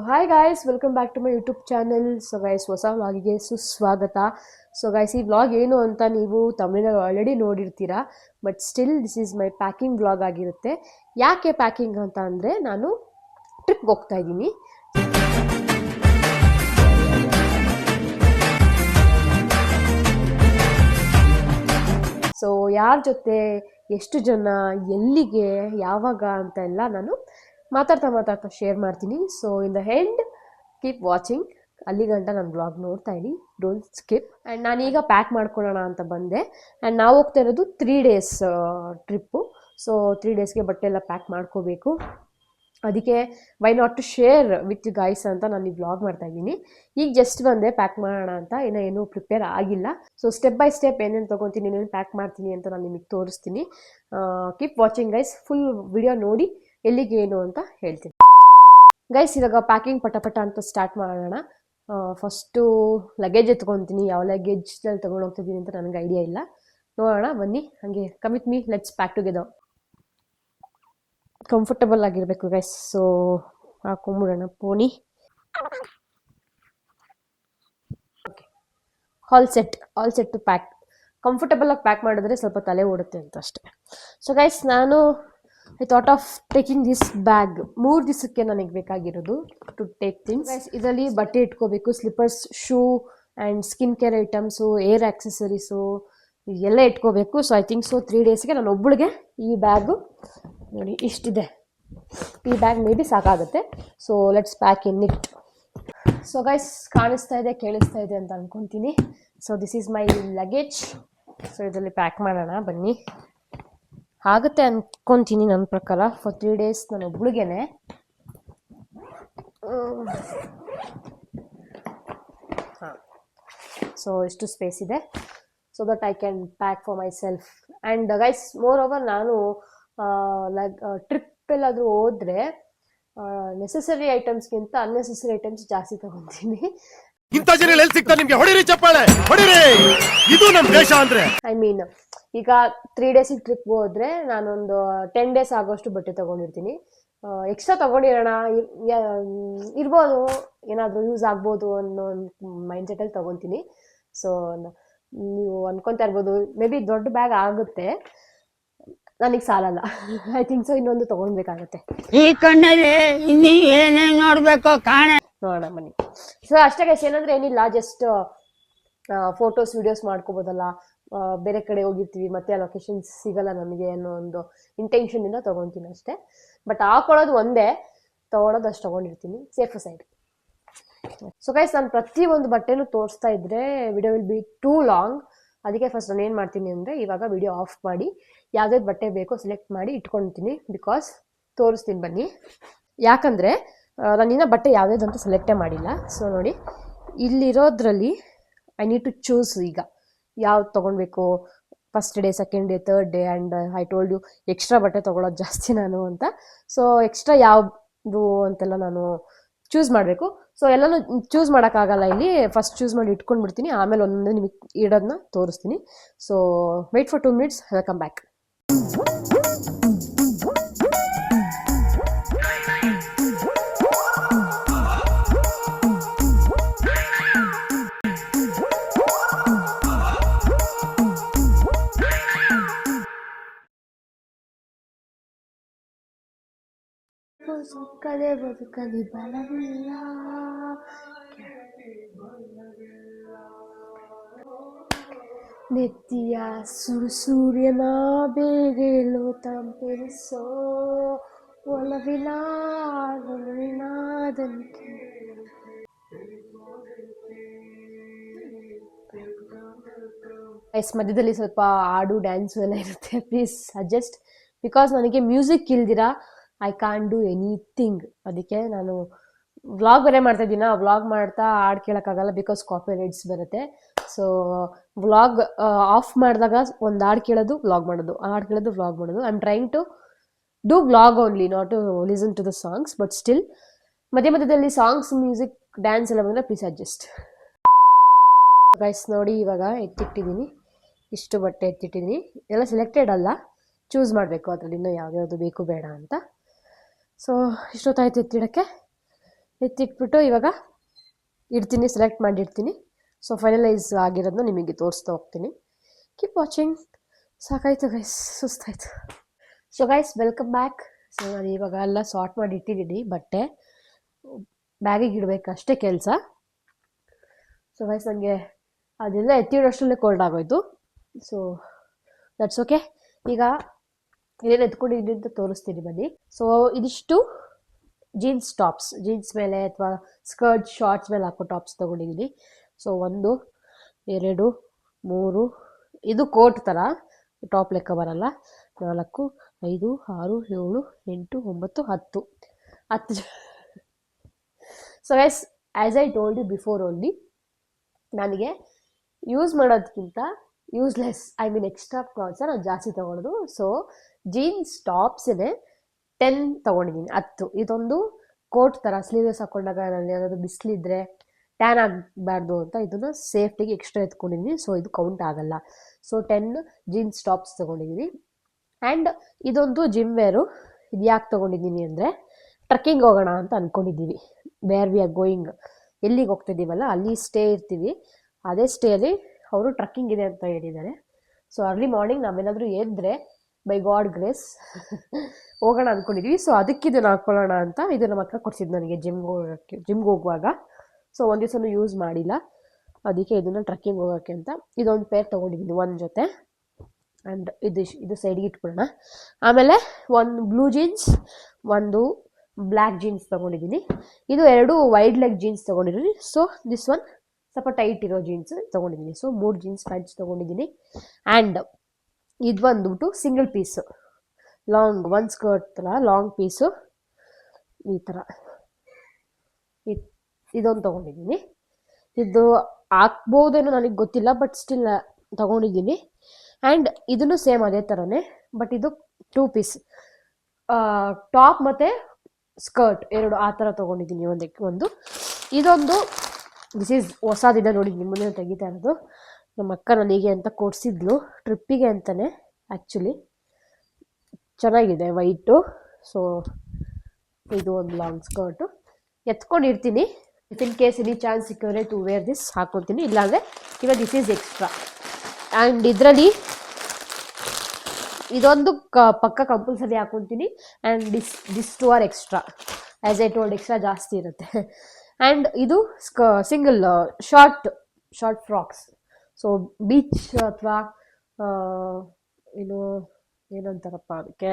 Hi guys, welcome back to my YouTube channel. So guys, ಹೊಸ ವ್ಲಾಗಿಗೆ ಸುಸ್ವಾಗತ. So guys, ಈ ವ್ಲಾಗ್ ಏನು ಅಂತ ನೀವು ತಮಿಳಲ್ಲಿ ಆಲ್ರೆಡಿ ನೋಡಿರ್ತೀರಾ. But still this is my packing vlog ಆಗಿರುತ್ತೆ. ಯಾಕೆ ಪ್ಯಾಕಿಂಗ್ ಅಂತ ಅಂದರೆ, ನಾನು ಟ್ರಿಪ್ಗೆ ಹೋಗ್ತಾ ಇದ್ದೀನಿ. ಸೊ ಯಾರ ಜೊತೆ, ಎಷ್ಟು ಜನ, ಎಲ್ಲಿಗೆ, ಯಾವಾಗ ಅಂತ ಎಲ್ಲ ನಾನು ಮಾತಾಡ್ತಾ ಶೇರ್ ಮಾಡ್ತೀನಿ. So in the end keep watching. ಅಲ್ಲಿ ಗಂಟ ನಾನು ಬ್ಲಾಗ್ ನೋಡ್ತಾ ಇದ್ದೀನಿ, ಡೋಂಟ್ ಸ್ಕಿಪ್. ಆ್ಯಂಡ್ ನಾನೀಗ ಪ್ಯಾಕ್ ಮಾಡ್ಕೊಳ್ಳೋಣ ಅಂತ ಬಂದೆ. ಆ್ಯಂಡ್ ನಾವು ಹೋಗ್ತಾ ಇರೋದು 3 days ಟ್ರಿಪ್ಪು. ಸೊ 3 daysಗೆ ಬಟ್ಟೆ ಎಲ್ಲ ಪ್ಯಾಕ್ ಮಾಡ್ಕೋಬೇಕು. ಅದಕ್ಕೆ why not to share with guys ಅಂತ ನಾನು ಈ ವ್ಲಾಗ್ ಮಾಡ್ತಾ ಇದ್ದೀನಿ. ಈಗ ಜಸ್ಟ್ ಬಂದೆ ಪ್ಯಾಕ್ ಮಾಡೋಣ ಅಂತ, ಏನೂ ಪ್ರಿಪೇರ್ ಆಗಿಲ್ಲ. ಸೊ ಸ್ಟೆಪ್ ಬೈ ಸ್ಟೆಪ್ ಏನೇನು ತೊಗೊತೀನಿ, ಏನೇನು ಪ್ಯಾಕ್ ಮಾಡ್ತೀನಿ ಅಂತ ನಾನು ನಿಮಗೆ ತೋರಿಸ್ತೀನಿ. Keep watching guys, full video ನೋಡಿ ಎಲ್ಲಿಗೆ ಏನು ಅಂತ ಹೇಳ್ತೀನಿ. ಗೈಸ್, ಇವಾಗ ಪ್ಯಾಕಿಂಗ್ ಪಟ ಅಂತ ಸ್ಟಾರ್ಟ್ ಮಾಡೋಣ. ಫಸ್ಟು ಲಗೇಜ್ ಎತ್ಕೊತೀನಿ. ಯಾವ ಲಗೇಜ್ದಲ್ಲಿ ತೊಗೊಂಡು ಹೋಗ್ತಿದ್ದೀನಿ ಅಂತ ನನಗೆ ಐಡಿಯಾ ಇಲ್ಲ. ನೋಡೋಣ ಬನ್ನಿ, ಹಾಗೆ come with me, let's pack together. Comfortable ಆಗಿರಬೇಕು ಗೈಸ್. ಸೊ ಹಾಕೊಂಬಿಡೋಣ pony. Okay, all set to pack. Comfortable ಆಗಿ ಪ್ಯಾಕ್ ಮಾಡಿದ್ರೆ ಸ್ವಲ್ಪ ತಲೆ ಓಡುತ್ತೆ ಅಂತ ಅಷ್ಟೇ. ಸೊ ಗೈಸ್, ನಾನು I thought of taking this bag. 3 ದಿವಸಕ್ಕೆ ನನಗೆ ಬೇಕಾಗಿರೋದು ಟು ಟೇಕ್ ಥಿಂಗ್ಸ್. ಗೈಸ್, ಇದರಲ್ಲಿ ಬಟ್ಟೆ ಇಟ್ಕೋಬೇಕು, slippers, shoe and skin care items, hair accessories ಎಲ್ಲ ಇಟ್ಕೋಬೇಕು. ಸೊ ಐ ಥಿಂಕ್ ಸೊ 3 daysಗೆ ನಾನು ಒಬ್ಬಳಿಗೆ ಈ ಬ್ಯಾಗು ನೋಡಿ ಇಷ್ಟಿದೆ. ಈ ಬ್ಯಾಗ್ ಮೇ ಬಿ ಸಾಕಾಗುತ್ತೆ. So let's pack in it. So guys, ಕಾಣಿಸ್ತಾ ಇದೆ, ಕೇಳಿಸ್ತಾ ಇದೆ ಅಂತ ಅಂದ್ಕೊತೀನಿ. So this is my luggage. So ಇದರಲ್ಲಿ ಪ್ಯಾಕ್ ಮಾಡೋಣ ಬನ್ನಿ. ಆಗುತ್ತೆ ಅಂದ್ಕೊತೀನಿ ನನ್ನ ಪ್ರಕಾರ. ಫಾರ್ 3 days ನಾನು ಒಬ್ಳಿಗೇನೆ. ಹಾಂ, ಸೊ ಎಷ್ಟು ಸ್ಪೇಸ್ ಇದೆ, so that I can pack for my self. And guys, more over ನಾನು ಟ್ರಿಪ್ ಎಲ್ಲಾದರೂ ಹೋದರೆ ನೆಸೆಸರಿ ಐಟಮ್ಸ್ಗಿಂತ ಅನ್ನೆಸೆಸರಿ ಐಟಮ್ಸ್ ಜಾಸ್ತಿ ತಗೊತೀನಿ. ಇಂಥ ಜನ ಎಲ್ಲಿ ಸಿಗ್ತಾರೆ ನಿಮಗೆ? ಹೊಡಿರಿ ಚಪ್ಪಾಳೆ, ಹೊಡಿರಿ. ಇದು ನಮ್ಮ ದೇಶ ಅಂದ್ರೆ. ಐ ಮೀನ್, ಈಗ 3 daysಗೆ ಟ್ರಿಪ್ಗೆ ಹೋದ್ರೆ ನಾನೊಂದು 10 days ಆಗೋಷ್ಟು ಬಟ್ಟೆ ತೊಗೊಂಡಿರ್ತೀನಿ. ಎಕ್ಸ್ಟ್ರಾ ತೊಗೊಂಡಿರೋಣ, ಇರ್ಬೋದು, ಏನಾದರೂ ಯೂಸ್ ಆಗ್ಬೋದು ಅನ್ನೋ ಮೈಂಡ್ ಸೆಟಲ್ಲಿ ತೊಗೊತೀನಿ. ಸೊ ನೀವು ಅನ್ಕೊತಾ ಇರ್ಬೋದು, ಮೇ ಬಿ ದೊಡ್ಡ ಬ್ಯಾಗ್ ಆಗುತ್ತೆ, ನನಗೆ ಸಾಲಲ್ಲ. ಐ ಥಿಂಕ್ ಸೊ ಇನ್ನೊಂದು ತೊಗೊಳ್ಬೇಕಾಗತ್ತೆ. ಈ ಕಣ್ಣಲ್ಲಿ ಇನ್ನೀ ಏನೇನು ನೋಡ್ಬೇಕು ಕಾಣ. ನೋಡೋಣ ಬನ್ನಿ. ಸೊ ಅಷ್ಟೇ ಗೈಸ್, ಏನಂದ್ರೆ ಏನಿಲ್ಲ, ಜಸ್ಟ್ ಫೋಟೋಸ್ ವಿಡಿಯೋಸ್ ಮಾಡ್ಕೋಬೋದಲ್ಲ. ಬೇರೆ ಕಡೆ ಹೋಗಿರ್ತೀವಿ, ಮತ್ತೆ ಆ ಲೊಕೇಶನ್ಸ್ ಸಿಗಲ್ಲ ನಮಗೆ ಅನ್ನೋ ಒಂದು ಇಂಟೆನ್ಷನಿಂದ ತೊಗೊತೀನಿ ಅಷ್ಟೇ. ಬಟ್ ಹಾಕೊಳ್ಳೋದು ಒಂದೇ, ತೊಗೊಳೋದು ಅಷ್ಟು ತೊಗೊಂಡಿರ್ತೀನಿ, ಸೇಫ್ ಸೈಡ್. ಸೊ ಗೈಸ್, ನಾನು ಪ್ರತಿಯೊಂದು ಬಟ್ಟೆನೂ ತೋರಿಸ್ತಾ ಇದ್ರೆ video will be two long. ಅದಕ್ಕೆ ಫಸ್ಟ್ ನಾನು ಏನು ಮಾಡ್ತೀನಿ ಅಂದರೆ, ಇವಾಗ ವಿಡಿಯೋ ಆಫ್ ಮಾಡಿ ಯಾವ್ದಾವ್ದು ಬಟ್ಟೆ ಬೇಕೋ ಸೆಲೆಕ್ಟ್ ಮಾಡಿ ಇಟ್ಕೊಳ್ತೀನಿ. ಬಿಕಾಸ್ ತೋರಿಸ್ತೀನಿ ಬನ್ನಿ. ಯಾಕಂದರೆ ನಾನಿನ್ನ ಬಟ್ಟೆ ಯಾವ್ಯಾವ್ದು ಅಂತ ಸೆಲೆಕ್ಟೇ ಮಾಡಿಲ್ಲ. ಸೊ ನೋಡಿ, ಇಲ್ಲಿರೋದ್ರಲ್ಲಿ ಐ ನೀಡ್ ಟು ಚೂಸ್ ಈಗ ಯಾವ್ದು ತೊಗೊಳ್ಬೇಕು. First day, second day, third day. And I told you extra ಬಟ್ಟೆ ತೊಗೊಳೋದು ಜಾಸ್ತಿ ನಾನು ಅಂತ. ಸೊ ಎಕ್ಸ್ಟ್ರಾ ಯಾವುದು ಅಂತೆಲ್ಲ ನಾನು ಚೂಸ್ ಮಾಡಬೇಕು. ಸೊ ಎಲ್ಲನೂ ಚೂಸ್ ಮಾಡೋಕ್ಕಾಗಲ್ಲ ಇಲ್ಲಿ. ಫಸ್ಟ್ ಚೂಸ್ ಮಾಡಿ ಇಟ್ಕೊಂಡ್ಬಿಡ್ತೀನಿ, ಆಮೇಲೆ ಒಂದೊಂದೇ ನಿಮಗೆ ಇಡೋದನ್ನ ತೋರಿಸ್ತೀನಿ. So wait for 2 minutes, welcome back. ಸುಕ್ಕದೆ ಬದುಕಲಿ ಬಲವಿಲ್ಲ, ನೆತ್ತಿಯ ಸೂರ್ಯನ ಬೇಗೆಲು ತಂಪಿರಿಸೋ ಒಲವಿನ ಒಲವಿನಾದಂತೆ. ಮಧ್ಯದಲ್ಲಿ ಸ್ವಲ್ಪ ಹಾಡು, ಡ್ಯಾನ್ಸು ಎಲ್ಲ ಇರುತ್ತೆ. Please adjust. ಬಿಕಾಸ್ ನನಗೆ ಮ್ಯೂಸಿಕ್ ಇಲ್ದಿರ ಐ ಕಾಂಟ್ ಡೂ ಎನಿಥಿಂಗ್. ಅದಕ್ಕೆ ನಾನು ವ್ಲಾಗ್ ಬೇರೆ ಮಾಡ್ತಾ ಇದ್ದೀನ, ವ್ಲಾಗ್ ಮಾಡ್ತಾ ಹಾಡು ಕೇಳೋಕ್ಕಾಗಲ್ಲ, ಬಿಕಾಸ್ ಕಾಪಿ ರೈಟ್ಸ್ ಬರುತ್ತೆ. ಸೊ ವ್ಲಾಗ್ ಆಫ್ ಮಾಡಿದಾಗ ಒಂದು ಹಾಡು ಕೇಳೋದು, ವ್ಲಾಗ್ ಮಾಡೋದು, ಹಾಡು ಕೇಳೋದು, ವ್ಲಾಗ್ ಮಾಡೋದು. I am trying to do vlog only, not to listen to the songs. But still ಮಧ್ಯದಲ್ಲಿ ಸಾಂಗ್ಸ್, ಮ್ಯೂಸಿಕ್, ಡ್ಯಾನ್ಸ್ ಎಲ್ಲ ಬಂದರೆ ಪ್ಲೀಸ್ ಅಡ್ಜಸ್ಟ್. ಗೈಸ್ ನೋಡಿ, ಇವಾಗ ಎತ್ತಿಟ್ಟಿದ್ದೀನಿ, ಇಷ್ಟು ಬಟ್ಟೆ ಎತ್ತಿಟ್ಟಿದ್ದೀನಿ. ಎಲ್ಲ ಸೆಲೆಕ್ಟೆಡ್ ಅಲ್ಲ, ಚೂಸ್ ಮಾಡಬೇಕು ಅದರಲ್ಲಿ ಇನ್ನೂ ಯಾವ್ಯಾವುದು ಬೇಕು ಬೇಡ ಅಂತ. ಸೊ ಇಷ್ಟೊತ್ತಾಯ್ತು ಎತ್ತಿಡೋಕ್ಕೆ. ಎತ್ತಿಟ್ಬಿಟ್ಟು ಇವಾಗ ಇಡ್ತೀನಿ, ಸೆಲೆಕ್ಟ್ ಮಾಡಿರ್ತೀನಿ. ಸೊ ಫೈನಲೈಸ್ ಆಗಿರೋದನ್ನ ನಿಮಗೆ ತೋರಿಸ್ತಾ ಹೋಗ್ತೀನಿ. Keep watching. ಸಾಕಾಯ್ತು ಗೈಸ್, ಸುಸ್ತಾಯ್ತು. So guys, welcome back. So ನಾನು ಇವಾಗ ಎಲ್ಲ ಸಾರ್ಟ್ ಮಾಡಿ ಇಟ್ಟಿದ್ದೀನಿ, ಬಟ್ಟೆ ಬ್ಯಾಗಿಗೆ ಇಡಬೇಕು ಅಷ್ಟೇ ಕೆಲಸ. ಸೊ ಗೈಸ್, ನನಗೆ ಅದೆಲ್ಲ ಎತ್ತಿಡೋಷ್ಟರಲ್ಲೇ ಕೋಲ್ಡ್ ಆಗೋಯ್ತು. So that's okay. ಈಗ ಏನೇನು ಎತ್ಕೊಂಡಿದ್ದೀನಿ ಅಂತ ತೋರಿಸ್ತೀನಿ ಬನ್ನಿ. ಸೊ ಇದಿಷ್ಟು ಜೀನ್ಸ್ ಟಾಪ್ಸ್, ಜೀನ್ಸ್ ಮೇಲೆ ಅಥವಾ ಸ್ಕರ್ಟ್ ಶಾರ್ಟ್ಸ್ ಮೇಲೆ ಹಾಕೋ ಟಾಪ್ಸ್ ತೊಗೊಂಡಿದ್ದೀನಿ. ಸೊ 1 2 3, ಇದು ಕೋಟ್ ಥರ ಟಾಪ್ ಲೆಕ್ಕ ಬರಲ್ಲ. 4 5 6 7 8 9 10. So guys, as I told you before only, ನನಗೆ ಯೂಸ್ ಮಾಡೋದಕ್ಕಿಂತ useless, I mean extra clothes ನಾನು ಜಾಸ್ತಿ ತೊಗೊಳೋದು. ಸೊ ಜೀನ್ಸ್ ಟಾಪ್ಸೇ 10 ತೊಗೊಂಡಿದ್ದೀನಿ, 10. ಇದೊಂದು ಕೋಟ್ ಥರ ಸ್ಲೀವ್ಲೆಸ್ ಹಾಕೊಂಡಾಗ ನಾನು ಏನಾದರೂ ಬಿಸಿಲಿದ್ರೆ ಟ್ಯಾನ್ ಆಗಬಾರ್ದು ಅಂತ ಇದನ್ನು ಸೇಫ್ಟಿಗೆ ಎಕ್ಸ್ಟ್ರಾ ಎತ್ಕೊಂಡಿದ್ದೀನಿ. ಸೊ ಇದು ಕೌಂಟ್ ಆಗಲ್ಲ. ಸೊ 10 ಜೀನ್ಸ್ ಟಾಪ್ಸ್ ತೊಗೊಂಡಿದ್ದೀನಿ. ಆ್ಯಂಡ್ ಇದೊಂದು ಜಿಮ್ ವೇರು. ಇದು ಯಾಕೆ ತೊಗೊಂಡಿದ್ದೀನಿ ಅಂದರೆ, ಟ್ರಕ್ಕಿಂಗ್ ಹೋಗೋಣ ಅಂತ ಅಂದ್ಕೊಂಡಿದ್ದೀವಿ. ವೇರ್ ವಿ ಆರ್ ಗೋಯಿಂಗ್, ಎಲ್ಲಿಗೆ ಹೋಗ್ತಿದ್ದೀವಲ್ಲ ಅಲ್ಲಿ ಸ್ಟೇ ಇರ್ತೀವಿ. ಅದೇ ಸ್ಟೇಯಲ್ಲಿ ಅವರು ಟ್ರಕ್ಕಿಂಗ್ ಇದೆ ಅಂತ ಹೇಳಿದ್ದಾರೆ. ಸೊ ಅರ್ಲಿ ಮಾರ್ನಿಂಗ್ ನಾವೇನಾದರೂ ಎದ್ದರೆ ಬೈ ಗಾಡ್ ಗ್ರೇಸ್ ಹೋಗೋಣ ಅಂದ್ಕೊಂಡಿದ್ವಿ. ಸೊ ಅದಕ್ಕೆ ಇದನ್ನು ಹಾಕ್ಕೊಳ್ಳೋಣ ಅಂತ ಇದು ನಮ್ಮ ಅಕ್ಕ ಕೊಡ್ಸಿದ್ದು ನನಗೆ ಜಿಮ್ಗೆ ಹೋಗುವಾಗ. ಸೊ ಒಂದು ದಿವಸನೂ ಯೂಸ್ ಮಾಡಿಲ್ಲ, ಅದಕ್ಕೆ ಇದನ್ನು ಟ್ರಕ್ಕಿಂಗ್ ಹೋಗೋಕ್ಕೆ ಅಂತ ಇದೊಂದು ಪೇರ್ ತೊಗೊಂಡಿದ್ದೀನಿ, ಒಂದು ಜೊತೆ. ಆ್ಯಂಡ್ ಇದು ಸೈಡ್ಗೆ ಇಟ್ಬಿಡೋಣ. ಆಮೇಲೆ ಒಂದು ಬ್ಲೂ ಜೀನ್ಸ್, ಒಂದು ಬ್ಲ್ಯಾಕ್ ಜೀನ್ಸ್ ತೊಗೊಂಡಿದ್ದೀನಿ. ಇದು 2 ವೈಡ್ ಲೆಗ್ ಜೀನ್ಸ್ ತೊಗೊಂಡಿದ್ದೀನಿ. ಸೊ ದಿಸ್ ಒನ್ ಸ್ವಲ್ಪ ಟೈಟ್ ಇರೋ ಜೀನ್ಸ್ ತೊಗೊಂಡಿದ್ದೀನಿ. ಸೊ 3 ಜೀನ್ಸ್ ಪ್ಯಾಂಟ್ಸ್ ತೊಗೊಂಡಿದ್ದೀನಿ. ಆ್ಯಂಡ್ ಇದು ಬಂದ್ಬಿಟ್ಟು ಸಿಂಗಲ್ ಪೀಸು, ಲಾಂಗ್, ಒಂದು ಸ್ಕರ್ಟ್ ಥರ ಲಾಂಗ್ ಪೀಸು ಈ ಥರ ಇದೊಂದು ತೊಗೊಂಡಿದ್ದೀನಿ. ಇದು ಹಾಕ್ಬೋದೇನೋ ನನಗೆ ಗೊತ್ತಿಲ್ಲ, ಬಟ್ ಸ್ಟಿಲ್ ತೊಗೊಂಡಿದ್ದೀನಿ. ಆ್ಯಂಡ್ ಇದನ್ನು ಸೇಮ್ ಅದೇ ಥರನೇ, ಬಟ್ ಇದು 2 ಪೀಸ್ ಟಾಪ್ ಮತ್ತು ಸ್ಕರ್ಟ್ 2 ಆ ಥರ ತೊಗೊಂಡಿದ್ದೀನಿ. ಒಂದು ಇದೊಂದು ದಿಸ್ ಈಸ್ ಹೊಸದಿದೆ ನೋಡಿ, ನಿಮ್ಮನ್ನೇ ತೆಗಿತಾ ಇರೋದು. ನಮ್ಮ ಅಕ್ಕ ನನಗೆ ಅಂತ ಕೊಡಿಸಿದ್ಲು, ಟ್ರಿಪ್ಪಿಗೆ ಅಂತಲೇ ಆ್ಯಕ್ಚುಲಿ. ಚೆನ್ನಾಗಿದೆ, ವೈಟು. ಸೊ ಇದು ಒಂದು ಲಾಂಗ್ ಸ್ಕರ್ಟು ಎತ್ಕೊಂಡಿರ್ತೀನಿ. If in case any chance ಸಿಕ್ಕಿದ್ರೆ ಟು ವೇರ್ ದಿಸ್ ಹಾಕ್ಕೊತೀನಿ, ಇಲ್ಲಾಂದರೆ ಇವಾಗ ದಿಸ್ ಈಸ್ ಎಕ್ಸ್ಟ್ರಾ. ಆ್ಯಂಡ್ ಇದರಲ್ಲಿ ಇದೊಂದು ಪಕ್ಕ ಕಂಪಲ್ಸರಿ ಹಾಕ್ಕೊತೀನಿ. And this 2 are extra, as I told, extra ಜಾಸ್ತಿ ಇರುತ್ತೆ. ಆ್ಯಂಡ್ ಇದು single short frocks. So beach ಅಥವಾ ಏನಂತಾರಪ್ಪ ಅದಕ್ಕೆ,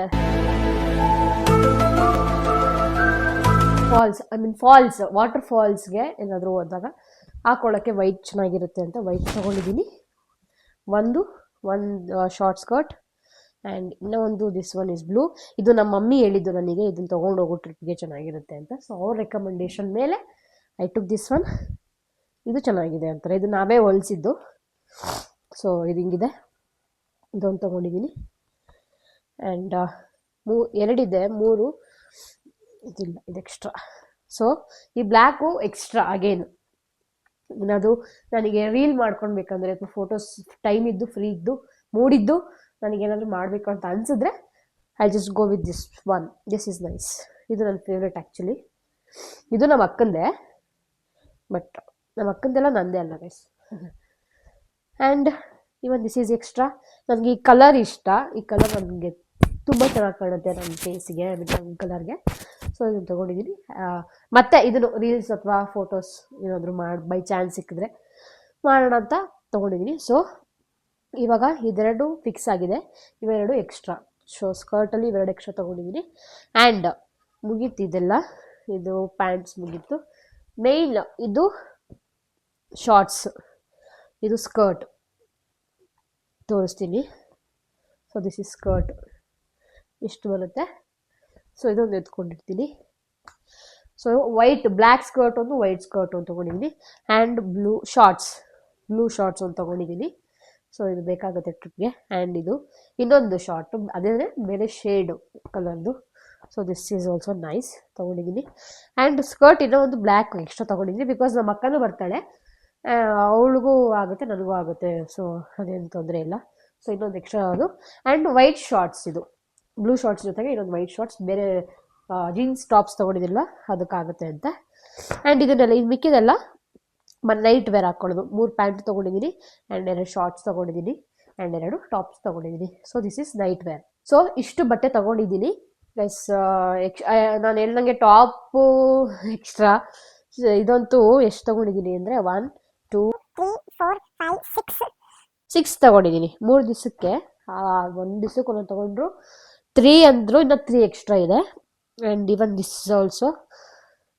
ಫಾಲ್ಸ್ ವಾಟರ್ ಫಾಲ್ಸ್ಗೆ ಏನಾದರೂ ಹೋದಾಗ ಹಾಕೊಳ್ಳೋಕ್ಕೆ ವೈಟ್ ಚೆನ್ನಾಗಿರುತ್ತೆ ಅಂತ ವೈಟ್ ತೊಗೊಂಡಿದ್ದೀನಿ. ಒಂದು ಶಾರ್ಟ್ ಸ್ಕರ್ಟ್. ಆ್ಯಂಡ್ ಇನ್ನೂ ಒಂದು ದಿಸ್ ಒನ್ ಇಸ್ ಬ್ಲೂ. ಇದು ನಮ್ಮ ಮಮ್ಮಿ ಹೇಳಿದ್ದು ನನಗೆ, ಇದನ್ನು ತೊಗೊಂಡೋಗೋ ಟ್ರಿಪ್ಗೆ ಚೆನ್ನಾಗಿರುತ್ತೆ ಅಂತ. ಸೊ ಅವ್ರ ರೆಕಮೆಂಡೇಶನ್ ಮೇಲೆ ಐ ಟುಕ್ ದಿಸ್ ಒನ್. ಇದು ಚೆನ್ನಾಗಿದೆ ಅಂತಾರೆ, ಇದು ನಾವೇ ಹೊಲಿಸಿದ್ದು. ಸೊ ಇದು ಹಿಂಗಿದೆ, ಇದೊಂದು ತೊಗೊಂಡಿದ್ದೀನಿ. ಆ್ಯಂಡ್ 2 ಇದೆ, 3 ಇದಿಲ್ಲ, ಇದು ಎಕ್ಸ್ಟ್ರಾ. ಸೊ ಈ ಬ್ಲ್ಯಾಕು ಎಕ್ಸ್ಟ್ರಾ ಅಗೇನು. ಅದು ನನಗೆ ರೀಲ್ ಮಾಡ್ಕೊಳ್ಬೇಕಂದ್ರೆ ಅಥವಾ ಫೋಟೋಸ್ ಟೈಮ್ ಇದ್ದು, ಫ್ರೀ ಇದ್ದು, ಮೂಡಿದ್ದು ನನಗೇನಾದರೂ ಮಾಡಬೇಕು ಅಂತ ಅನಿಸಿದ್ರೆ I just go with this one. This is nice. ಇದು ನನ್ನ ಫೇವ್ರೇಟ್ ಆ್ಯಕ್ಚುಲಿ. ಇದು ನಮ್ಮ ಅಕ್ಕಂದೆ, ಬಟ್ ನಮ್ಮ ಅಕ್ಕಂದೆಲ್ಲ ನಂದೇ ಅಲ್ಲ guys. And even this is extra. ನನಗೆ ಈ ಕಲರ್ ಇಷ್ಟ. ಈ ಕಲರ್ ನನಗೆ ತುಂಬ ಚೆನ್ನಾಗಿ ಕಾಣುತ್ತೆ ನನ್ನ ಫೇಸ್ಗೆ, ನನ್ನ ಕಲರ್ಗೆ. ಸೊ ಇದನ್ನು ತೊಗೊಂಡಿದ್ದೀನಿ. ಮತ್ತು ಇದನ್ನು ರೀಲ್ಸ್ ಅಥವಾ ಫೋಟೋಸ್ ಏನಾದರೂ ಬೈ ಚಾನ್ಸ್ ಸಿಕ್ಕಿದ್ರೆ ಮಾಡೋಣ ಅಂತ ತೊಗೊಂಡಿದ್ದೀನಿ. ಸೊ ಇವಾಗ ಇದೆರಡು ಫಿಕ್ಸ್ ಆಗಿದೆ, ಇವೆರಡು ಎಕ್ಸ್ಟ್ರಾ. ಸೊ ಸ್ಕರ್ಟಲ್ಲಿ ಇವೆರಡು ಎಕ್ಸ್ಟ್ರಾ ತೊಗೊಂಡಿದ್ದೀನಿ. ಆ್ಯಂಡ್ ಮುಗೀತು ಇದೆಲ್ಲ, ಇದು ಪ್ಯಾಂಟ್ಸ್ ಮುಗೀತು. ಮೇಯ್ನ್ ಇದು ಶಾರ್ಟ್ಸ್, ಇದು ಸ್ಕರ್ಟ್ ತೋರಿಸ್ತೀನಿ. ಸೊ ದಿಸ್ ಇಸ್ ಸ್ಕರ್ಟ್, ಇಷ್ಟು ಬರುತ್ತೆ. ಸೊ ಇದೊಂದು ಎತ್ಕೊಂಡಿರ್ತೀನಿ. ಸೊ ಬ್ಲ್ಯಾಕ್ ಸ್ಕರ್ಟ್ ಒಂದು, ವೈಟ್ ಸ್ಕರ್ಟ್ ಒಂದು ತೊಗೊಂಡಿದ್ದೀನಿ. ಆ್ಯಂಡ್ ಬ್ಲೂ ಶಾರ್ಟ್ಸ್ ಒಂದು ತೊಗೊಂಡಿದ್ದೀನಿ. ಸೊ ಇದು ಬೇಕಾಗುತ್ತೆ ಟ್ರಿಪ್ಗೆ. ಆ್ಯಂಡ್ ಇದು ಇನ್ನೊಂದು ಶಾರ್ಟು, ಅದೇ ಬೇರೆ ಶೇಡು ಕಲರ್ದು. So this is also nice, ತೊಗೊಂಡಿದ್ದೀನಿ. ಆ್ಯಂಡ್ ಸ್ಕರ್ಟ್ ಇನ್ನೂ ಒಂದು ಬ್ಲ್ಯಾಕ್ ಎಕ್ಸ್ಟ್ರಾ ತೊಗೊಂಡಿದ್ದೀನಿ, ಬಿಕಾಸ್ ನಮ್ಮ ಅಕ್ಕನೂ ಬರ್ತಾಳೆ, ಅವಳಿಗೂ ಆಗುತ್ತೆ ನನಗೂ ಆಗುತ್ತೆ. ಸೊ ಅದೇನು ತೊಂದರೆ ಇಲ್ಲ. ಸೊ ಇನ್ನೊಂದು ಎಕ್ಸ್ಟ್ರಾ ಅದು. ಆ್ಯಂಡ್ ವೈಟ್ ಶಾರ್ಟ್ಸ್, ಇದು ಬ್ಲೂ ಶಾರ್ಟ್ಸ್ ಜೊತೆಗೆ ಇನ್ನೊಂದು ವೈಟ್ ಶಾರ್ಟ್ಸ್, ಬೇರೆ ಜೀನ್ಸ್ ಟಾಪ್ಸ್ ತೊಗೊಂಡಿದ್ದಿಲ್ಲ ಅದಕ್ಕಾಗುತ್ತೆ ಅಂತ. ಆ್ಯಂಡ್ ಇದನ್ನೆಲ್ಲ ಇದು ಮಿಕ್ಕಿದೆಲ್ಲ ನೈಟ್ ವೇರ್ ಹಾಕ್ಕೊಳ್ಳೋದು. 3 ಪ್ಯಾಂಟ್ ತೊಗೊಂಡಿದ್ದೀನಿ ಆ್ಯಂಡ್ 2 ಶಾರ್ಟ್ಸ್ ತೊಗೊಂಡಿದ್ದೀನಿ ಆ್ಯಂಡ್ 2 ಟಾಪ್ಸ್ ತೊಗೊಂಡಿದ್ದೀನಿ. So this is night wear. So ಇಷ್ಟು ಬಟ್ಟೆ ತೊಗೊಂಡಿದ್ದೀನಿ ಗೈಸ್. ನಾನು ಹೇಳ್ದಂಗೆ ಟಾಪು ಎಕ್ಸ್ಟ್ರಾ ಇದಂತೂ ಎಷ್ಟು ತೊಗೊಂಡಿದ್ದೀನಿ ಅಂದರೆ 1 2 3 4 5 6 ತೊಗೊಂಡಿದ್ದೀನಿ 3 ದಿವಸಕ್ಕೆ. 1 ದಿವಸಕ್ಕೆ ಒಂದೊಂದು ತೊಗೊಂಡ್ರು 3 ಅಂದರು, ಇನ್ನು 3 ಎಕ್ಸ್ಟ್ರಾ ಇದೆ. ಆ್ಯಂಡ್ ಇವನ್ ದಿಸ್ ಆಲ್ಸೋ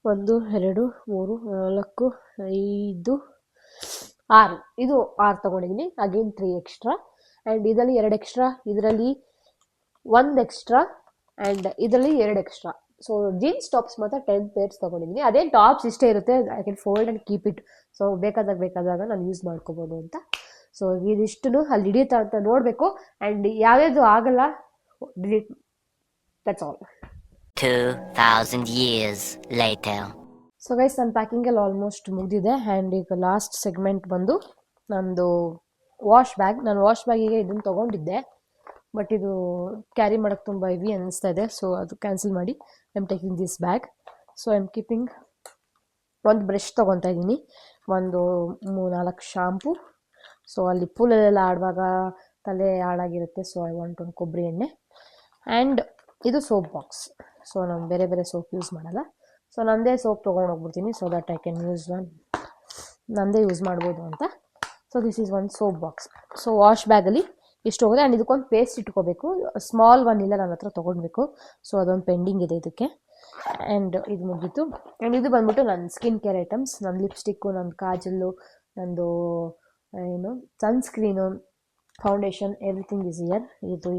1 2 3 4 5 6 ಇದು 6 ತೊಗೊಂಡಿದ್ದೀನಿ. ಅಗೇನ್ 3 ಎಕ್ಸ್ಟ್ರಾ ಆ್ಯಂಡ್ ಇದರಲ್ಲಿ 2 ಎಕ್ಸ್ಟ್ರಾ, ಇದರಲ್ಲಿ 1 ಎಕ್ಸ್ಟ್ರಾ ಆ್ಯಂಡ್ ಇದರಲ್ಲಿ 2 ಎಕ್ಸ್ಟ್ರಾ. ಸೊ ಜೀನ್ಸ್ ಟಾಪ್ಸ್ ಮಾತ್ರ 10 ಪೇರ್ಸ್ ತೊಗೊಂಡಿದ್ದೀನಿ. ಅದೇನು ಟಾಪ್ಸ್ ಇಷ್ಟೇ ಇರುತ್ತೆ, I can fold and keep it. So ಬೇಕಾದಾಗ ನಾನು ಯೂಸ್ ಮಾಡ್ಕೋಬೋದು ಅಂತ. ಸೊ ಇದಿಷ್ಟು ಅಲ್ಲಿ ಹಿಡಿಯುತ್ತಾ ಅಂತ ನೋಡಬೇಕು. ಆ್ಯಂಡ್ ಯಾವ್ಯಾವುದು ಆಗಲ್ಲ delete, that's all. 2000 years later. So guys ನನ್ನ ಪ್ಯಾಕಿಂಗ್ ಎಲ್ಲ ಆಲ್ಮೋಸ್ಟ್ ಮುಗಿದಿದೆ. ಆ್ಯಂಡ್ ಈಗ ಲಾಸ್ಟ್ ಸೆಗ್ಮೆಂಟ್ ಬಂದು ನಂದು ವಾಶ್ ಬ್ಯಾಗ್. ನಾನು ವಾಶ್ ಬ್ಯಾಗಿಗೆ ಇದನ್ನು ತೊಗೊಂಡಿದ್ದೆ, ಬಟ್ ಇದು ಕ್ಯಾರಿ ಮಾಡೋಕ್ಕೆ ತುಂಬ ಹೆವಿ ಅನ್ನಿಸ್ತಾ ಇದೆ. ಸೊ ಅದು ಕ್ಯಾನ್ಸಲ್ ಮಾಡಿ I am taking this bag. So I am keeping ಒಂದು ಬ್ರಷ್ ತೊಗೊತಾ ಇದ್ದೀನಿ, ಒಂದು 3-4 ಶಾಂಪು. ಸೊ ಅಲ್ಲಿ ಪೂಲಲ್ಲೆಲ್ಲ ಆಡುವಾಗ ತಲೆ ಹಾಳಾಗಿರುತ್ತೆ. ಸೊ ಐ ವಾಂಟ್ ಒಂದು ಕೊಬ್ಬರಿ ಎಣ್ಣೆ ಆ್ಯಂಡ್ ಇದು ಸೋಪ್ ಬಾಕ್ಸ್. ಸೊ ನಾನು ಬೇರೆ ಬೇರೆ ಸೋಪ್ ಯೂಸ್ ಮಾಡಲ್ಲ. ಸೊ ನನ್ನದೇ ಸೋಪ್ ತೊಗೊಂಡೋಗ್ಬಿಡ್ತೀನಿ, so that I can use ನನ್ನದೇ ಯೂಸ್ ಮಾಡ್ಬೋದು ಅಂತ. ಸೊ ದಿಸ್ ಈಸ್ ಒಂದು ಸೋಪ್ ಬಾಕ್ಸ್. ಸೊ ವಾಶ್ ಬ್ಯಾಗಲ್ಲಿ ಇಷ್ಟು ಹೋಗುತ್ತೆ. ಆ್ಯಂಡ್ ಇದಕ್ಕೊಂದು ಪೇಸ್ಟ್ ಇಟ್ಕೋಬೇಕು, ಸ್ಮಾಲ್ ಒನ್ ಇಲ್ಲ ನನ್ನ ಹತ್ರ ತೊಗೊಳ್ಬೇಕು. ಸೊ ಅದೊಂದು ಪೆಂಡಿಂಗ್ ಇದೆ ಇದಕ್ಕೆ. ಆ್ಯಂಡ್ ಇದು ಮುಗೀತು. ಆ್ಯಂಡ್ ಇದು ಬಂದ್ಬಿಟ್ಟು ನನ್ನ ಸ್ಕಿನ್ ಕೇರ್ ಐಟಮ್ಸ್, ನನ್ನ ಲಿಪ್ಸ್ಟಿಕ್ಕು, ನನ್ನ ಕಾಜಲ್ಲು, ನಂದು sunscreen, foundation, everything is here. ಇದು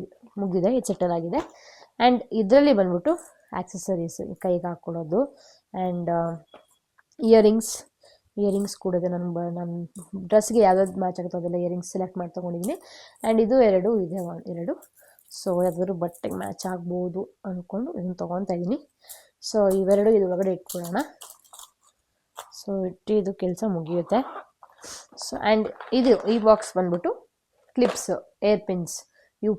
ಮುಗಿದೆ, ಇದು ಸೆಟಲ್ ಆಗಿದೆ. ಆ್ಯಂಡ್ ಇದರಲ್ಲಿ ಬಂದ್ಬಿಟ್ಟು ಆಕ್ಸೆಸರೀಸ್, ಕೈಗೆ ಹಾಕ್ಕೊಳ್ಳೋದು ಆ್ಯಂಡ್ ಇಯರಿಂಗ್ಸ್ ಕೂಡ ಇದೆ. ನನ್ನ ಡ್ರೆಸ್ಗೆ ಯಾವ್ದಾದ್ರು ಮ್ಯಾಚ್ ಆಗುತ್ತೋ ಅದೆಲ್ಲ ಇಯರಿಂಗ್ಸ್ ಸೆಲೆಕ್ಟ್ ಮಾಡಿ ತೊಗೊಂಡಿದ್ದೀನಿ. ಆ್ಯಂಡ್ ಇದು 2 ಇದೆ, 2. ಸೊ ಯಾವ್ದಾದ್ರು ಬಟ್ಟೆಗೆ ಮ್ಯಾಚ್ ಆಗ್ಬೋದು ಅಂದ್ಕೊಂಡು ಇದನ್ನು ತೊಗೊತಾ ಇದ್ದೀನಿ. ಸೊ ಇವೆರಡು ಇದು ಒಳಗಡೆ ಇಟ್ಕೊಳ್ಳೋಣ. ಸೊ ಇದು ಕೆಲಸ ಮುಗಿಯುತ್ತೆ. ಸೊ ಆ್ಯಂಡ್ ಈ ಬಾಕ್ಸ್ ಬಂದ್ಬಿಟ್ಟು clips, air pins,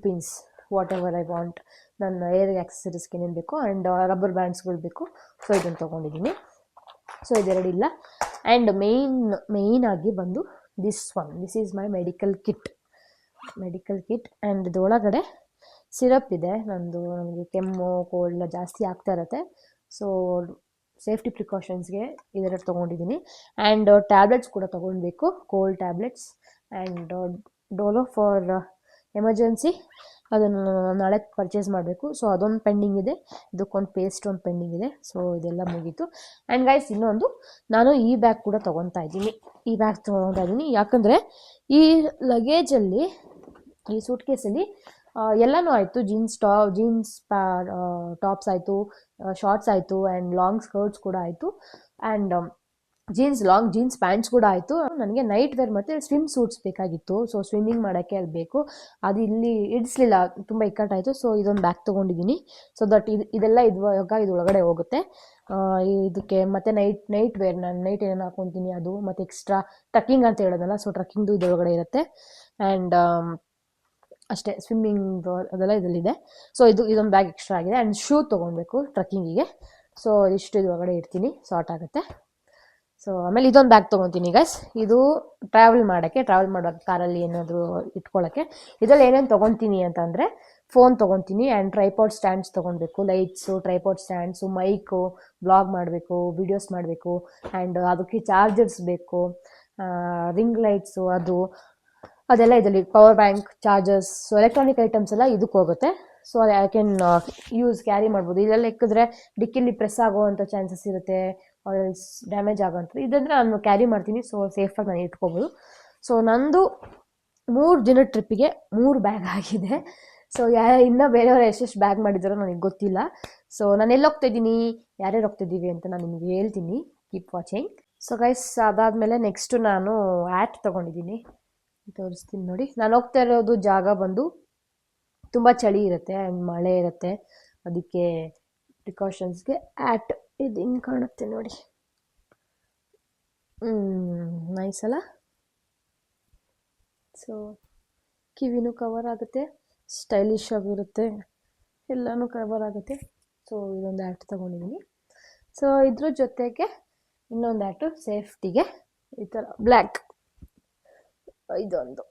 pins, what ever I want, ನನ್ನ ಏರ್ ಆಕ್ಸೆಸರೀಸ್ಗೆ ಏನೇನು ಬೇಕು ಆ್ಯಂಡ್ ರಬ್ಬರ್ ಬ್ಯಾಂಡ್ಸ್ಗಳು ಬೇಕು. ಸೊ ಇದನ್ನು ತೊಗೊಂಡಿದ್ದೀನಿ. ಸೊ ಇದೆರಡು ಇಲ್ಲ. ಆ್ಯಂಡ್ ಮೇಯ್ನ್ ಆಗಿ ಬಂದು this is my medical kit. And ಇದರೊಳಗಡೆ ಸಿರಪ್ ಇದೆ. ನನಗೆ ಕೆಮ್ಮು ಕೋಲ್ಡ್ ಜಾಸ್ತಿ ಆಗ್ತಾ ಇರುತ್ತೆ. ಸೊ ಸೇಫ್ಟಿ ಪ್ರಿಕಾಷನ್ಸ್ಗೆ ಇದೆರಡು ತೊಗೊಂಡಿದ್ದೀನಿ. ಆ್ಯಂಡ್ ಟ್ಯಾಬ್ಲೆಟ್ಸ್ ಕೂಡ ತೊಗೊಳ್ಬೇಕು, cold tablets and Dolo for emergency. ಅದನ್ನು ನಾಳೆ ಪರ್ಚೇಸ್ ಮಾಡಬೇಕು. ಸೊ ಅದೊಂದು ಪೆಂಡಿಂಗ್ ಇದೆ, ಇದಕ್ಕೊಂದು ಪೇಸ್ಟ್ ಒಂದು ಪೆಂಡಿಂಗ್ ಇದೆ. ಸೊ ಇದೆಲ್ಲ ಮುಗೀತು. ಆ್ಯಂಡ್ ಗೈಸ್ ಇನ್ನೊಂದು, ನಾನು ಈ ಬ್ಯಾಗ್ ಕೂಡ ತೊಗೊತಾ ಇದ್ದೀನಿ. ಯಾಕಂದರೆ ಈ ಲಗೇಜಲ್ಲಿ, ಈ ಸೂಟ್ ಕೇಸಲ್ಲಿ ಎಲ್ಲನೂ ಆಯಿತು. ಜೀನ್ಸ್ ಟಾಪ್ಸ್ ಆಯಿತು, ಶಾರ್ಟ್ಸ್ ಆಯಿತು ಆ್ಯಂಡ್ ಲಾಂಗ್ ಸ್ಕರ್ಟ್ಸ್ ಕೂಡ ಆಯಿತು ಆ್ಯಂಡ್ ಜೀನ್ಸ್ ಪ್ಯಾಂಟ್ಸ್ ಕೂಡ ಆಯಿತು. ನನಗೆ ನೈಟ್ ವೇರ್ ಮತ್ತು ಸ್ವಿಮ್ ಸೂಟ್ಸ್ ಬೇಕಾಗಿತ್ತು. ಸೊ ಸ್ವಿಮ್ಮಿಂಗ್ ಮಾಡೋಕ್ಕೆ ಅದು ಬೇಕು, ಅದು ಇಲ್ಲಿ ಇಡಿಸ್ಲಿಲ್ಲ, ತುಂಬ ಇಕ್ಕಟ್ಟಾಯಿತು. ಸೊ ಇದೊಂದು ಬ್ಯಾಗ್ ತೊಗೊಂಡಿದ್ದೀನಿ. ಸೊ ದಟ್ ಇದೆಲ್ಲ ಇವಾಗ ಒಳಗಡೆ ಹೋಗುತ್ತೆ. ಇದಕ್ಕೆ ಮತ್ತು ನೈಟ್ ವೇರ್, ನಾನು ನೈಟ್ ಏನೇನು ಹಾಕ್ಕೊತೀನಿ ಅದು, ಮತ್ತು ಎಕ್ಸ್ಟ್ರಾ ಟ್ರಕ್ಕಿಂಗ್ ಅಂತ ಹೇಳೋದಲ್ಲ, ಸೊ ಟ್ರಕ್ಕಿಂಗ್ದು ಇದರೊಳಗಡೆ ಇರುತ್ತೆ. ಆ್ಯಂಡ್ ಅಷ್ಟೇ, ಸ್ವಿಮ್ಮಿಂಗ್ ಅದೆಲ್ಲ ಇದರಲ್ಲಿದೆ. ಸೊ ಇದೊಂದು ಬ್ಯಾಗ್ ಎಕ್ಸ್ಟ್ರಾ ಆಗಿದೆ. ಆ್ಯಂಡ್ ಶೂ ತೊಗೊಳ್ಬೇಕು ಟ್ರಕ್ಕಿಂಗಿಗೆ. ಸೊ ಇಷ್ಟು ಇದರೊಳಗಡೆ ಇಡ್ತೀನಿ, ಸಾರ್ಟ್ ಆಗುತ್ತೆ. ಸೊ ಆಮೇಲೆ ಇದೊಂದು ಬ್ಯಾಗ್ ತೊಗೊತೀನಿ ಗೈಸ್. ಇದು ಟ್ರಾವೆಲ್ ಮಾಡೋಕ್ಕೆ ಕಾರಲ್ಲಿ ಏನಾದರೂ ಇಟ್ಕೊಳ್ಳೋಕ್ಕೆ. ಇದರಲ್ಲಿ ಏನೇನು ತೊಗೊತೀನಿ ಅಂತಂದರೆ, ಫೋನ್ ತೊಗೊತೀನಿ ಆ್ಯಂಡ್ ಟ್ರೈಪಾಡ್ ಸ್ಟ್ಯಾಂಡ್ಸ್ ತೊಗೊಳ್ಬೇಕು, lights, tripod stands, mic, blog ಮಾಡಬೇಕು, ವೀಡಿಯೋಸ್ ಮಾಡಬೇಕು ಆ್ಯಂಡ್ ಅದಕ್ಕೆ ಚಾರ್ಜರ್ಸ್ ಬೇಕು, ರಿಂಗ್ ಲೈಟ್ಸು ಅದೆಲ್ಲ ಇದರಲ್ಲಿ, power bank, chargers. So electronic items ಎಲ್ಲ ಇದಕ್ಕೆ ಹೋಗುತ್ತೆ. ಸೊ ಐ ಕ್ಯಾನ್ ಕ್ಯಾರಿ ಮಾಡ್ಬೋದು. ಇದೆಲ್ಲ ಇಕ್ಕಿದ್ರೆ ಡಿಕ್ಕಿಲಿ ಪ್ರೆಸ್ ಆಗೋವಂಥ ಚಾನ್ಸಸ್ ಇರುತ್ತೆ, ಡ್ಯಾಮೇಜ್ ಆಗೋವಂಥದ್ದು. ಇದಂದರೆ ನಾನು ಕ್ಯಾರಿ ಮಾಡ್ತೀನಿ, ಸೊ ಸೇಫಾಗಿ ನಾನು ಇಟ್ಕೋಬೋದು. ಸೊ ನಂದು 3 ದಿನದ ಟ್ರಿಪ್ಪಿಗೆ 3 ಬ್ಯಾಗ್ ಆಗಿದೆ. ಸೊ ಇನ್ನೂ ಬೇರೆಯವರು ಎಷ್ಟೆಷ್ಟು ಬ್ಯಾಗ್ ಮಾಡಿದ್ದಾರೋ ನನಗೆ ಗೊತ್ತಿಲ್ಲ. ಸೊ ನಾನು ಎಲ್ಲಿ ಹೋಗ್ತಾಯಿದ್ದೀನಿ, ಯಾರ್ಯಾರು ಹೋಗ್ತಿದ್ದೀವಿ ಅಂತ ನಾನು ನಿಮಗೆ ಹೇಳ್ತೀನಿ. Keep watching. ಸೊ ಗೈಸ್ ಅದಾದಮೇಲೆ ನೆಕ್ಸ್ಟು ನಾನು ಆ್ಯಟ್ ತೊಗೊಂಡಿದ್ದೀನಿ, ತೋರಿಸ್ತೀನಿ ನೋಡಿ. ನಾನು ಹೋಗ್ತಾ ಇರೋದು ಜಾಗ ಬಂದು ತುಂಬ ಚಳಿ ಇರುತ್ತೆ ಆ್ಯಂಡ್ ಮಳೆ ಇರುತ್ತೆ. ಅದಕ್ಕೆ ಪ್ರಿಕಾಷನ್ಸ್ಗೆ ಆ್ಯಟ್ ಇದು ಹಿಂಗೆ ಕಾಣುತ್ತೆ ನೋಡಿ. ನೈಸ್ ಅಲ್ಲ. ಸೊ ಕಿವಿನೂ ಕವರ್ ಆಗುತ್ತೆ, ಸ್ಟೈಲಿಶ್ ಆಗಿರುತ್ತೆ, ಎಲ್ಲನೂ ಕವರ್ ಆಗುತ್ತೆ. ಸೊ ಇದೊಂದು ಆ್ಯಟ್ ತೊಗೊಂಡಿದ್ದೀನಿ. ಸೊ ಇದ್ರ ಜೊತೆಗೆ ಇನ್ನೊಂದು ಹ್ಯಾಟು ಸೇಫ್ಟಿಗೆ ಈ ಥರ ಬ್ಲ್ಯಾಕ್, ಇದೊಂದು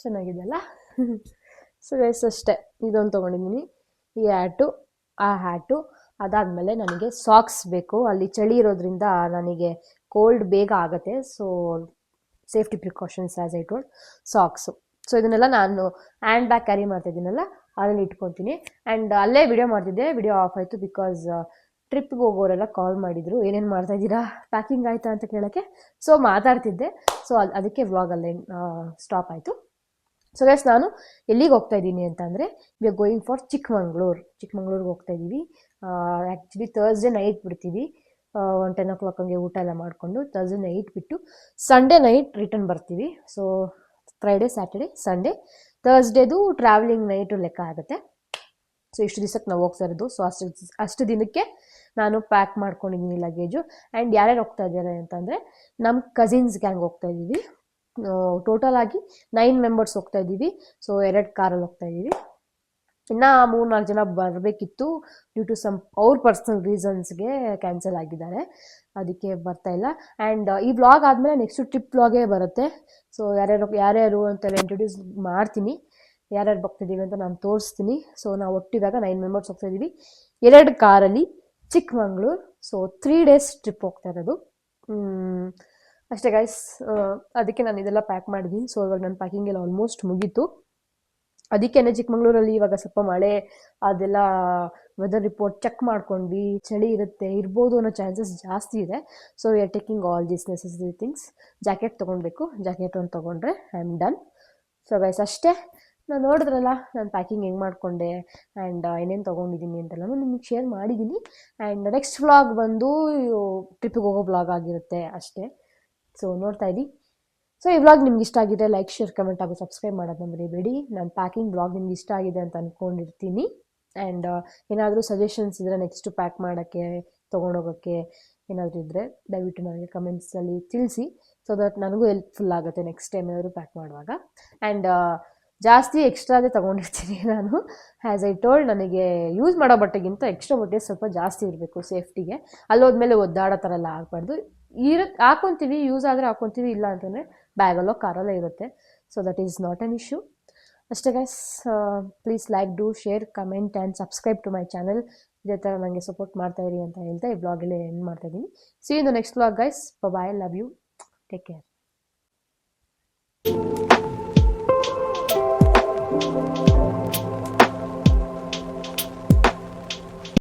ಚೆನ್ನಾಗಿದೆಯಲ್ಲ. ಸೊ ಗೈಸ್ ಅಷ್ಟೇ, ಇದೊಂದು ತೊಗೊಂಡಿದ್ದೀನಿ, ಈ ಹ್ಯಾಟು, ಆ ಹ್ಯಾಟು. ಅದಾದಮೇಲೆ ನನಗೆ ಸಾಕ್ಸ್ ಬೇಕು, ಅಲ್ಲಿ ಚಳಿ ಇರೋದ್ರಿಂದ ನನಗೆ ಕೋಲ್ಡ್ ಬೇಗ ಆಗುತ್ತೆ. So safety precautions as I told, socks. So ಇದನ್ನೆಲ್ಲ ನಾನು ಹ್ಯಾಂಡ್ ಬ್ಯಾಗ್ ಕ್ಯಾರಿ ಮಾಡ್ತಾಯಿದ್ದೀನಲ್ಲ ಅದರಲ್ಲಿ ಇಟ್ಕೊತೀನಿ. ಆ್ಯಂಡ್ ಅಲ್ಲೇ ವಿಡಿಯೋ ಮಾಡ್ತಿದ್ದೆ, ವಿಡಿಯೋ ಆಫ್ ಆಯಿತು ಬಿಕಾಸ್ ಟ್ರಿಪ್ಗೆ ಹೋಗೋರೆಲ್ಲ ಕಾಲ್ ಮಾಡಿದರು, ಏನೇನು ಮಾಡ್ತಾಯಿದ್ದೀರಾ, ಪ್ಯಾಕಿಂಗ್ ಆಯಿತಾ ಅಂತ ಕೇಳೋಕ್ಕೆ. ಸೊ ಮಾತಾಡ್ತಿದ್ದೆ, ಸೊ ಅದಕ್ಕೆ ವ್ಲಾಗಲ್ಲೇ ಸ್ಟಾಪ್ ಆಯಿತು. ಸೊ ಗೈಸ್ ನಾನು ಎಲ್ಲಿಗೆ ಹೋಗ್ತಾ ಇದ್ದೀನಿ ಅಂತಂದರೆ, ವಿ ಆರ್ ಗೋಯಿಂಗ್ ಫಾರ್ ಚಿಕ್ಕಮಂಗ್ಳೂರಿಗೆ ಹೋಗ್ತಾ ಇದ್ದೀವಿ. ಆ್ಯಕ್ಚುಲಿ ಥರ್ಸ್ಡೇ ನೈಟ್ ಬಿಡ್ತೀವಿ, 10 o'clock ಹಂಗೆ ಊಟ ಎಲ್ಲ ಮಾಡಿಕೊಂಡು ಥರ್ಸ್ಡೇ ನೈಟ್ ಬಿಟ್ಟು ಸಂಡೇ ನೈಟ್ ರಿಟರ್ನ್ ಬರ್ತೀವಿ. ಸೊ ಫ್ರೈಡೇ, ಸ್ಯಾಟರ್ಡೇ, ಸಂಡೇ, ಥರ್ಸ್ಡೇದು ಟ್ರಾವೆಲಿಂಗ್ ನೈಟು ಲೆಕ್ಕ ಆಗುತ್ತೆ. ಸೊ ಇಷ್ಟು ದಿವಸಕ್ಕೆ ನಾವು ಹೋಗ್ತಾ ಇರೋದು. ಸೊ ಅಷ್ಟು ದಿನಕ್ಕೆ ನಾನು ಪ್ಯಾಕ್ ಮಾಡ್ಕೊಂಡಿದ್ದೀನಿ ಲಗೇಜು. ಆ್ಯಂಡ್ ಯಾರ್ಯಾರು ಹೋಗ್ತಾ ಇದ್ದಾರೆ ಅಂತಂದರೆ, ನಮ್ಮ ಕಸಿನ್ಸ್ ಗ್ಯಾಂಗ್ ಹೋಗ್ತಾ ಇದ್ದೀವಿ. ಟೋಟಲ್ ಆಗಿ 9 ಮೆಂಬರ್ಸ್ ಹೋಗ್ತಾ ಇದ್ದೀವಿ. ಸೊ 2 ಕಾರಲ್ಲಿ ಹೋಗ್ತಾ ಇದ್ದೀವಿ. ಇನ್ನು 3-4 ಜನ ಬರಬೇಕಿತ್ತು, ಡ್ಯೂ ಟು ಸಮ್ ಅವ್ರ ಪರ್ಸ್ನಲ್ ರೀಸನ್ಸ್ಗೆ ಕ್ಯಾನ್ಸಲ್ ಆಗಿದ್ದಾರೆ, ಅದಕ್ಕೆ ಬರ್ತಾಯಿಲ್ಲ. ಆ್ಯಂಡ್ ಈ ವ್ಲಾಗ್ ಆದಮೇಲೆ ನೆಕ್ಸ್ಟು ಟ್ರಿಪ್ ವ್ಲಾಗೇ ಬರುತ್ತೆ. ಸೊ ಯಾರ್ಯಾರು ಅಂತೆಲ್ಲ ಇಂಟ್ರೊಡ್ಯೂಸ್ ಮಾಡ್ತೀನಿ, ಯಾರ್ಯಾರು ಬರ್ತಿದ್ದೀವಿ ಅಂತ ನಾನು ತೋರಿಸ್ತೀನಿ. ಸೊ ನಾವು ಒಟ್ಟಿವಾಗ 9 ಮೆಂಬರ್ಸ್ ಹೋಗ್ತಾ ಇದ್ದೀವಿ, 2 ಕಾರಲ್ಲಿ ಚಿಕ್ಕಮಂಗ್ಳೂರು. ಸೊ 3 days ಟ್ರಿಪ್ ಹೋಗ್ತಾ ಇರೋದು. ಅಷ್ಟೇ ಗೈಸ್, ಅದಕ್ಕೆ ನಾನು ಇದೆಲ್ಲ ಪ್ಯಾಕ್ ಮಾಡಿದ್ದೀನಿ. ಸೊ ಇವಾಗ ನನ್ನ ಪ್ಯಾಕಿಂಗ್ ಎಲ್ಲ ಆಲ್ಮೋಸ್ಟ್ ಮುಗೀತು. ಅದಕ್ಕೇನೆ ಚಿಕ್ಕಮಂಗ್ಳೂರಲ್ಲಿ ಇವಾಗ ಸ್ವಲ್ಪ ಮಳೆ ಅದೆಲ್ಲ ವೆದರ್ ರಿಪೋರ್ಟ್ ಚೆಕ್ ಮಾಡ್ಕೊಂಡ್ವಿ, ಚಳಿ ಇರ್ಬೋದು ಅನ್ನೋ ಚಾನ್ಸಸ್ ಜಾಸ್ತಿ ಇದೆ. So we are taking all these necessary things. Jacket ತೊಗೊಳ್ಬೇಕು, ಜಾಕೆಟ್ ಒಂದು ತೊಗೊಂಡ್ರೆ I am done. So guys ಅಷ್ಟೇ, ನಾನು ನೋಡಿದ್ರಲ್ಲ ನಾನು ಪ್ಯಾಕಿಂಗ್ ಹೆಂಗೆ ಮಾಡಿಕೊಂಡೆ ಆ್ಯಂಡ್ ಏನೇನು ತೊಗೊಂಡಿದ್ದೀನಿ ಅಂತೆಲ್ಲನೂ ನಿಮಗೆ ಶೇರ್ ಮಾಡಿದ್ದೀನಿ. ಆ್ಯಂಡ್ ನೆಕ್ಸ್ಟ್ ವ್ಲಾಗ್ ಬಂದು ಟ್ರಿಪ್ಪಿಗೆ ಹೋಗೋ ವ್ಲಾಗ್ ಆಗಿರುತ್ತೆ ಅಷ್ಟೇ. ಸೊ ನೋಡ್ತಾ ಇದ್ದೀವಿ. ಸೊ ಈ ವ್ಲಾಗ್ ನಿಮ್ಗೆ ಇಷ್ಟ ಆಗಿದೆ, ಲೈಕ್, ಶೇರ್, ಕಮೆಂಟ್ ಹಾಗೂ ಸಬ್ಸ್ಕ್ರೈಬ್ ಮಾಡೋದನ್ನ ಮರಿಬೇಡಿ. ನಾನು ಪ್ಯಾಕಿಂಗ್ ವ್ಲಾಗ್ ನಿಮ್ಗೆ ಇಷ್ಟ ಆಗಿದೆ ಅಂತ ಅಂದ್ಕೊಂಡಿರ್ತೀನಿ. ಆ್ಯಂಡ್ ಏನಾದರೂ ಸಜೆಷನ್ಸ್ ಇದ್ದರೆ ನೆಕ್ಸ್ಟು ಪ್ಯಾಕ್ ಮಾಡೋಕ್ಕೆ, ತೊಗೊಂಡೋಗೋಕ್ಕೆ ಏನಾದರೂ ಇದ್ದರೆ ದಯವಿಟ್ಟು ನನಗೆ ಕಮೆಂಟ್ಸಲ್ಲಿ ತಿಳಿಸಿ. ಸೊ ದಟ್ ನನಗೂ ಹೆಲ್ಪ್ಫುಲ್ ಆಗುತ್ತೆ ನೆಕ್ಸ್ಟ್ ಟೈಮ್ ಏನಾದರೂ ಪ್ಯಾಕ್ ಮಾಡುವಾಗ. ಆ್ಯಂಡ್ ಜಾಸ್ತಿ ಎಕ್ಸ್ಟ್ರಾದೇ ತೊಗೊಂಡಿರ್ತೀನಿ ನಾನು. ಆ್ಯಸ್ ಐ ಟೋಲ್ಡ್, ನನಗೆ ಯೂಸ್ ಮಾಡೋ ಬಟ್ಟೆಗಿಂತ ಎಕ್ಸ್ಟ್ರಾ ಬಟ್ಟೆ ಸ್ವಲ್ಪ ಜಾಸ್ತಿ ಇರಬೇಕು ಸೇಫ್ಟಿಗೆ. ಅಲ್ಲೋದ್ಮೇಲೆ ಒದ್ದಾಡೋ ಥರ ಎಲ್ಲ ಆಗಬಾರ್ದು. ಹಾಕ್ಕೊತೀವಿ, ಯೂಸ್ ಆದರೆ ಹಾಕ್ಕೊತೀವಿ, ಇಲ್ಲ ಅಂತಂದರೆ ಬ್ಯಾಗಲ್ಲೋ ಕಾರಲ್ಲೇ ಇರುತ್ತೆ. So that is not an issue. ಅಷ್ಟೇ guys, please like, do, share, comment and subscribe to my channel. ಇದೇ ಥರ ನನಗೆ ಸಪೋರ್ಟ್ ಮಾಡ್ತಾಯಿರಿ ಅಂತ ಹೇಳ್ತಾ ಈ ಬ್ಲಾಗಲ್ಲೇ ಎಂಡ್ ಮಾಡ್ತಾಯಿದ್ದೀನಿ. See in the next blog guys. Bye, love you, take care.